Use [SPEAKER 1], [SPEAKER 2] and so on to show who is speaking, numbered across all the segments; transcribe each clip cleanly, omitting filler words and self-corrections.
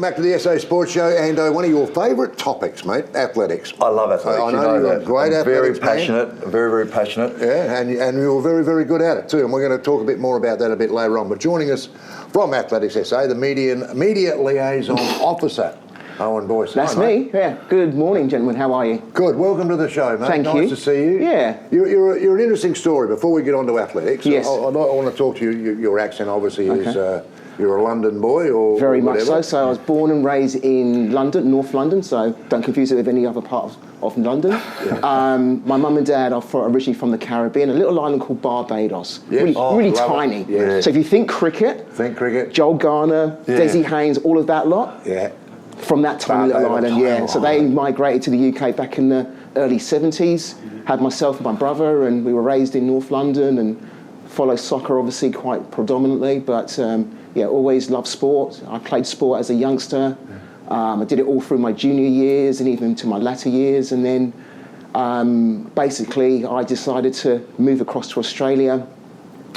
[SPEAKER 1] welcome back to the SA Sports Show, and one of your favourite topics, mate, athletics.
[SPEAKER 2] I love athletics.
[SPEAKER 1] I know you're a great athletics
[SPEAKER 2] very passionate,
[SPEAKER 1] man.
[SPEAKER 2] very passionate.
[SPEAKER 1] Yeah, and you're very, very good at it too, and we're going to talk a bit more about that a bit later on. But joining us from Athletics SA, the media liaison officer, Owen Boyce.
[SPEAKER 3] That's me. Yeah. Good morning, gentlemen. How are you?
[SPEAKER 1] Good. Welcome to the show, mate.
[SPEAKER 3] Thank you.
[SPEAKER 1] Nice to see you.
[SPEAKER 3] Yeah.
[SPEAKER 1] You're an interesting story. Before we get on to athletics,
[SPEAKER 3] yes.
[SPEAKER 1] I want to talk to you. Your accent obviously is. You're a London boy, or
[SPEAKER 3] very much
[SPEAKER 1] whatever.
[SPEAKER 3] so. So I was born and raised in London, North London. So don't confuse it with any other part of London. Yeah. My mum and dad are originally from the Caribbean, a little island called Barbados.
[SPEAKER 1] Yes.
[SPEAKER 3] Really tiny.
[SPEAKER 1] Yeah.
[SPEAKER 3] So if you think cricket, Joel Garner, Desi Haynes, all of that lot.
[SPEAKER 1] Yeah.
[SPEAKER 3] From that tiny little island, yeah. So they migrated to the UK back in the early 70s. Had myself and my brother, and we were raised in North London and follow soccer obviously quite predominantly, but always loved sport. I played sport as a youngster. I did it all through my junior years and even into my latter years, and then basically I decided to move across to Australia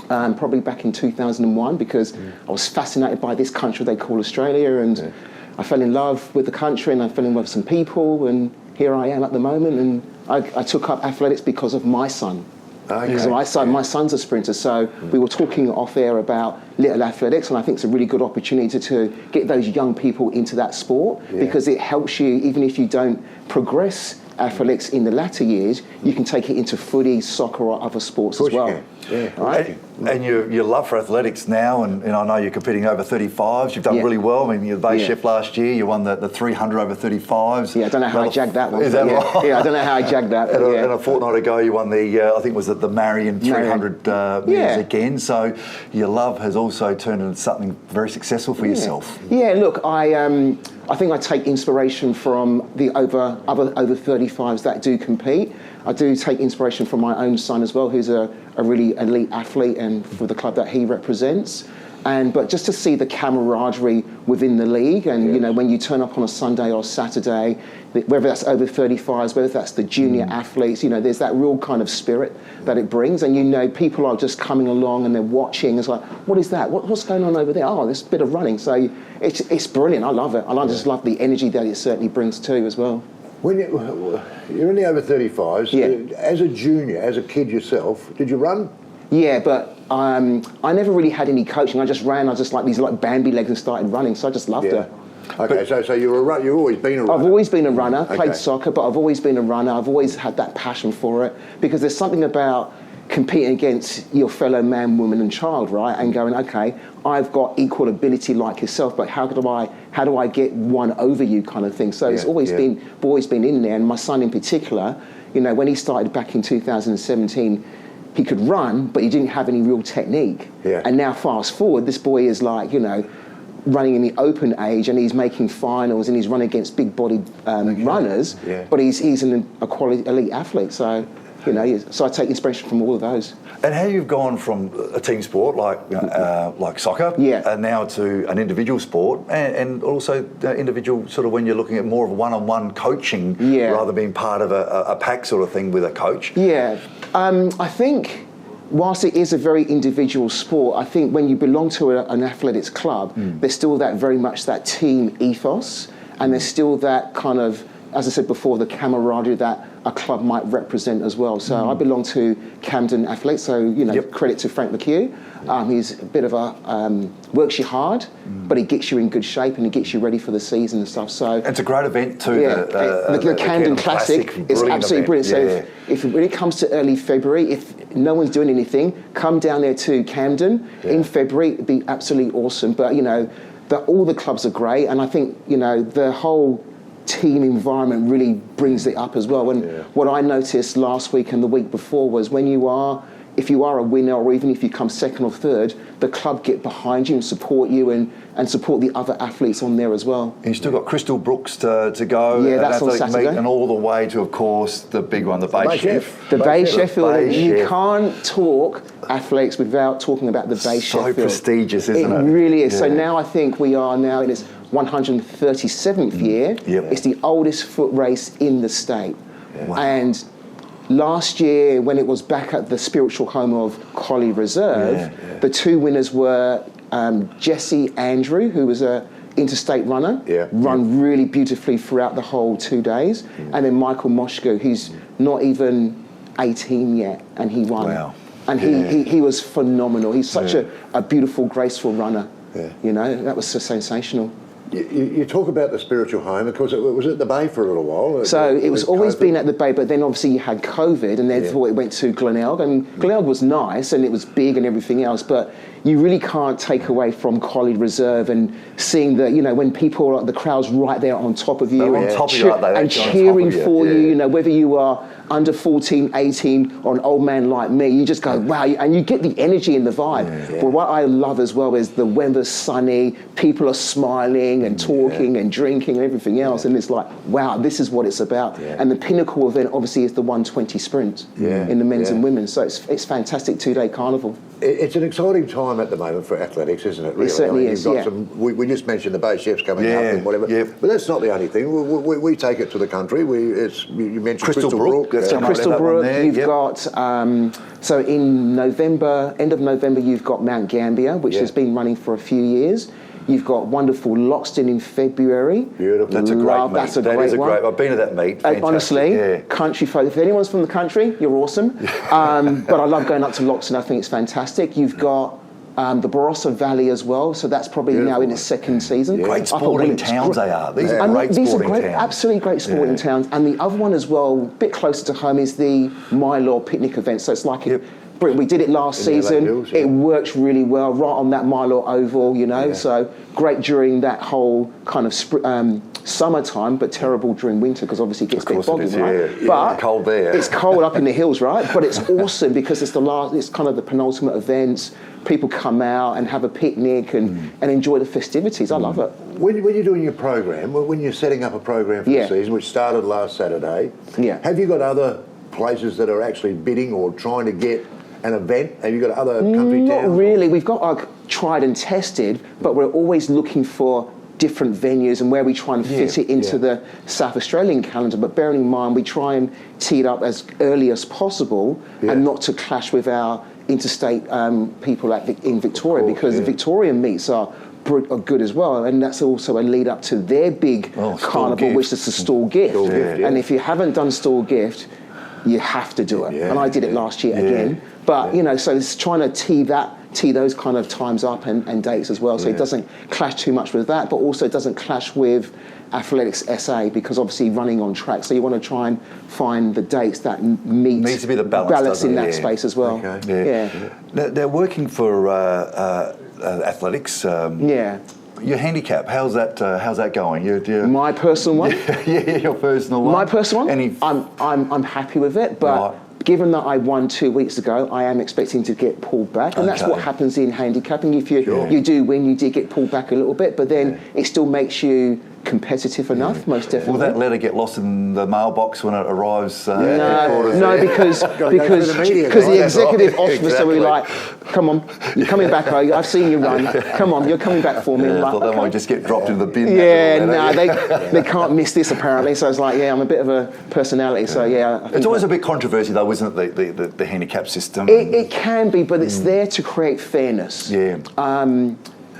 [SPEAKER 3] probably back in 2001 because I was fascinated by this country they call Australia, and I fell in love with the country and I fell in love with some people, and here I am at the moment, and I took up athletics because of my son.
[SPEAKER 1] Okay.
[SPEAKER 3] So my son's a sprinter, so we were talking off air about little athletics, and I think it's a really good opportunity to get those young people into that sport because it helps you, even if you don't progress athletics in the latter years, you can take it into footy, soccer or other sports as well.
[SPEAKER 1] Yeah.
[SPEAKER 3] Right?
[SPEAKER 2] And your love for athletics now, and I know you're competing over 35s, you've done really well. I mean, you're the base chef last year, you won the 300 over 35s.
[SPEAKER 3] Yeah, I don't know how I jagged that one.
[SPEAKER 2] Is that right?
[SPEAKER 3] Yeah, I don't know how I jagged that.
[SPEAKER 2] And a fortnight ago you won the, I think it was the Marion 300 metres again, so your love has also turned into something very successful for yourself.
[SPEAKER 3] Yeah, look, I think I take inspiration from the over 35s that do compete. I do take inspiration from my own son as well, who's a really elite athlete and for the club that he represents. But just to see the camaraderie within the league, and you know, when you turn up on a Sunday or Saturday, whether that's over 35s, whether that's the junior athletes, you know, there's that real kind of spirit that it brings, and you know, people are just coming along and they're watching. It's like, what is that? What's going on over there? Oh, there's a bit of running. So it's brilliant. I love it. I just love the energy that it certainly brings too as well.
[SPEAKER 1] When you're in the over 35s, as a junior, as a kid yourself, did you run?
[SPEAKER 3] Yeah, but I never really had any coaching. I just ran. I just like these Bambi legs and started running. So I just loved it.
[SPEAKER 1] Okay, so you've always been a runner.
[SPEAKER 3] I've always been a runner. Played soccer, but I've always been a runner. I've always had that passion for it because there's something about competing against your fellow man, woman, and child, right? And going, okay, I've got equal ability like yourself, but how do I get one over you, kind of thing. So it's always been in there. And my son in particular, you know, when he started back in 2017. He could run, but he didn't have any real technique. Yeah. And now fast forward, this boy is like, you know, running in the open age, and he's making finals, and he's running against big-bodied runners, but he's a quality elite athlete. So, you know, so I take inspiration from all of those.
[SPEAKER 2] And how you've gone from a team sport like soccer, and now to an individual sport, and also individual sort of when you're looking at more of a one-on-one coaching rather than being part of a pack sort of thing with a coach.
[SPEAKER 3] Yeah, I think whilst it is a very individual sport, I think when you belong to an athletics club, there's still very much that team ethos, and there's still that kind of, as I said before, the camaraderie that a club might represent as well. So I belong to Camden Athletes, so, you know, credit to Frank McHugh. He's a bit of works you hard, but he gets you in good shape and he gets you ready for the season and stuff. So
[SPEAKER 2] it's a great event too.
[SPEAKER 3] The Camden Classic is absolutely brilliant. So when it comes to early February, if no one's doing anything, come down there to Camden in February. It'd be absolutely awesome. But, you know, all the clubs are great, and I think, you know, the whole team environment really brings it up as well. And what I noticed last week and the week before was if you are a winner, or even if you come second or third, the club get behind you and support you and support the other athletes on there as well.
[SPEAKER 2] And you've still got Crystal Brooks to go.
[SPEAKER 3] Yeah, that's on Saturday.
[SPEAKER 2] And all the way to, of course, the big one, the Bay Chef.
[SPEAKER 3] The Bay Sheffield. You can't talk athletics without talking about the Bay Sheffield.
[SPEAKER 2] So prestigious, isn't it?
[SPEAKER 3] It really is. Yeah. So now I think we are now in its 137th year. It's the oldest foot race in the state. Wow. And last year, when it was back at the spiritual home of Collie Reserve, the two winners were Jesse Andrew, who was a interstate runner, run really beautifully throughout the whole 2 days. And then Michael Moshko, who's not even 18 yet, and he won.
[SPEAKER 2] Wow.
[SPEAKER 3] And he was phenomenal. He's such a beautiful, graceful runner. You know, that was so sensational.
[SPEAKER 1] You talk about the spiritual home. Of course, it was at the Bay for a little while.
[SPEAKER 3] So it was always been at the Bay, but then obviously you had COVID, and therefore it went to Glenelg. And Glenelg was nice, and it was big and everything else, but you really can't take away from Collie Reserve and seeing the, you know, when people, the crowd's right there on top of you, and cheering for you, you know, whether you are under 14, 18, or an old man like me, you just go, wow, and you get the energy and the vibe. But what I love as well is the weather's sunny, people are smiling and talking and drinking and everything else, and it's like, wow, this is what it's about. And the pinnacle event obviously is the 120 sprint in the men's and women's, so it's fantastic 2-day carnival.
[SPEAKER 1] It's an exciting time at the moment for athletics, isn't it? Really?
[SPEAKER 3] It certainly is.
[SPEAKER 1] You've got we just mentioned the Bay Chefs coming up and whatever, but that's not the only thing. We take it to the country. You mentioned Crystal Brook.
[SPEAKER 3] So Crystal Brook, you've got, so in November, end of November, you've got Mount Gambier, which has been running for a few years. You've got wonderful Loxton in February.
[SPEAKER 1] Beautiful.
[SPEAKER 3] That's a great meet. That's a great one.
[SPEAKER 2] I've been to that meet.
[SPEAKER 3] Honestly, country folk. If anyone's from the country, you're awesome. But I love going up to Loxton. I think it's fantastic. You've got the Barossa Valley as well, so that's probably now in its second season.
[SPEAKER 2] Great sporting towns they are. These are great sporting towns.
[SPEAKER 3] Absolutely great sporting towns. And the other one as well, a bit closer to home, is the Mylor picnic event. So it's like we did it last season. Hills, it works really well, right on that Mylor Oval, you know. So great during that whole kind of summertime, but terrible during winter because obviously it gets a bit boggy, right? But
[SPEAKER 2] cold there.
[SPEAKER 3] It's cold up in the hills, right? But it's awesome because it's it's kind of the penultimate event. People come out and have a picnic and enjoy the festivities. I love it.
[SPEAKER 1] When you're doing your program, when you're setting up a program for the season, which started last Saturday, have you got other places that are actually bidding or trying to get an event? Have you got other country towns?
[SPEAKER 3] Not really. We've got tried and tested, but we're always looking for different venues and where we try and fit it into the South Australian calendar. But bearing in mind, we try and tee it up as early as possible and not to clash with our interstate people in Victoria, because the Victorian meets are good as well, and that's also a lead up to their big carnival, which is the Stall Gift. And if you haven't done Stall Gift, you have to do it. And I did it last year again. But you know, so it's trying to tee those kind of times up and dates as well, so it doesn't clash too much with that, but also it doesn't clash with Athletics SA, because obviously running on track, so you want to try and find the dates that needs to be the balance in that space as well.
[SPEAKER 2] They're working for athletics. Your handicap, how's that going?
[SPEAKER 3] My personal one?
[SPEAKER 2] Your personal one.
[SPEAKER 3] My personal one? I'm happy with it, but given that I won 2 weeks ago, I am expecting to get pulled back, and that's what happens in handicapping. If you do win, you did get pulled back a little bit, but then it still makes you competitive enough, most definitely.
[SPEAKER 2] Will that letter get lost in the mailbox when it arrives?
[SPEAKER 3] No, because the executive officer will be like, come on, you're coming back, I've seen you run, come on, you're coming back for me.
[SPEAKER 2] I thought they might just get dropped into the bin.
[SPEAKER 3] They can't miss this apparently, so it's like, I'm a bit of a personality, so I think
[SPEAKER 2] it's always a bit controversy though, isn't it, the handicap system?
[SPEAKER 3] It can be, but it's there to create fairness.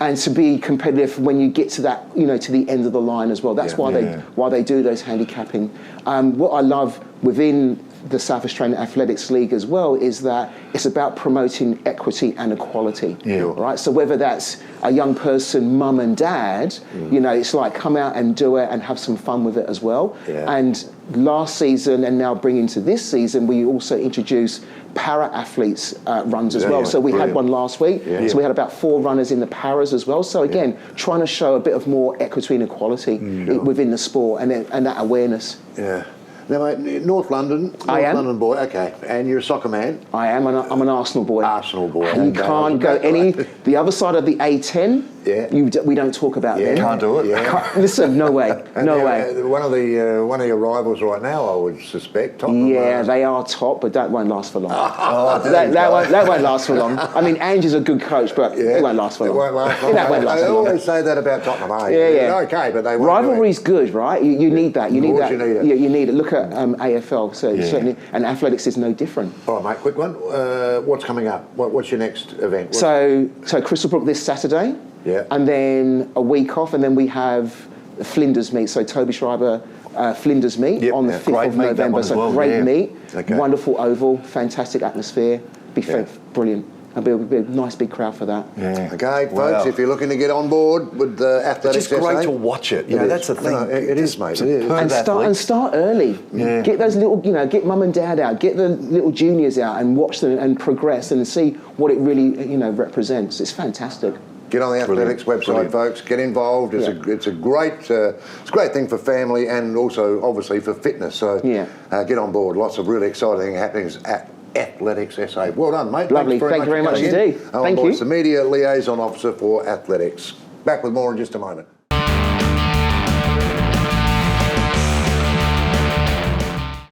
[SPEAKER 3] And to be competitive when you get to that, to the end of the line as well. That's why they do those handicapping. What I love within the South Australian Athletics League as well is that it's about promoting equity and equality. Right. So whether that's a young person, mum and dad, it's like come out and do it and have some fun with it as well. And last season and now bringing to this season, we also introduced para-athletes runs as well. So we had one last week. So we had about 4 runners in the paras as well. So again, trying to show a bit of more equity and equality within the sport and that awareness.
[SPEAKER 1] Now, mate, North London London boy, okay, and you're a soccer man.
[SPEAKER 3] I am, I'm an Arsenal boy.
[SPEAKER 1] Arsenal boy.
[SPEAKER 3] You can't go the other side of the A10, we don't talk about them.
[SPEAKER 2] Can't do it.
[SPEAKER 3] Listen, no way, no way.
[SPEAKER 1] One of your rivals right now, I would suspect, Tottenham.
[SPEAKER 3] They are top, but that won't last for long. That won't last for long. I mean, Ange is a good coach, but it won't last for long.
[SPEAKER 1] It won't last long.
[SPEAKER 3] That won't last for long.
[SPEAKER 1] I always say that about Tottenham, Okay, but they won't.
[SPEAKER 3] Rivalry's good, right? You need that. You need that. You need it. Look at AFL, so certainly, and athletics is no different.
[SPEAKER 1] All right, mate, quick one. What's coming up? What's your next event?
[SPEAKER 3] So Crystal Brook this Saturday.
[SPEAKER 1] Yeah.
[SPEAKER 3] And then a week off, and then we have Flinders meet. So Toby Schreiber, Flinders meet on the 5th of November. So great meet, wonderful oval, fantastic atmosphere, brilliant. There'll be a nice big crowd for that.
[SPEAKER 1] Yeah. Okay, folks, if you're looking to get on board with the Athletics,
[SPEAKER 2] it's just great to watch it. You know, that's the thing.
[SPEAKER 1] No, it is, mate. It is.
[SPEAKER 3] And start early. Yeah. Get those little, get mum and dad out, get the little juniors out, and watch them and progress and see what it really, represents. It's fantastic.
[SPEAKER 1] Get on the Athletics website, folks. Get involved. It's a great thing for family and also obviously for fitness. So get on board. Lots of really exciting happenings at Athletics SA. Well done, mate.
[SPEAKER 3] Lovely. Thank you very much indeed.
[SPEAKER 1] Owen Boyce, the Media Liaison Officer for Athletics. Back with more in just a moment.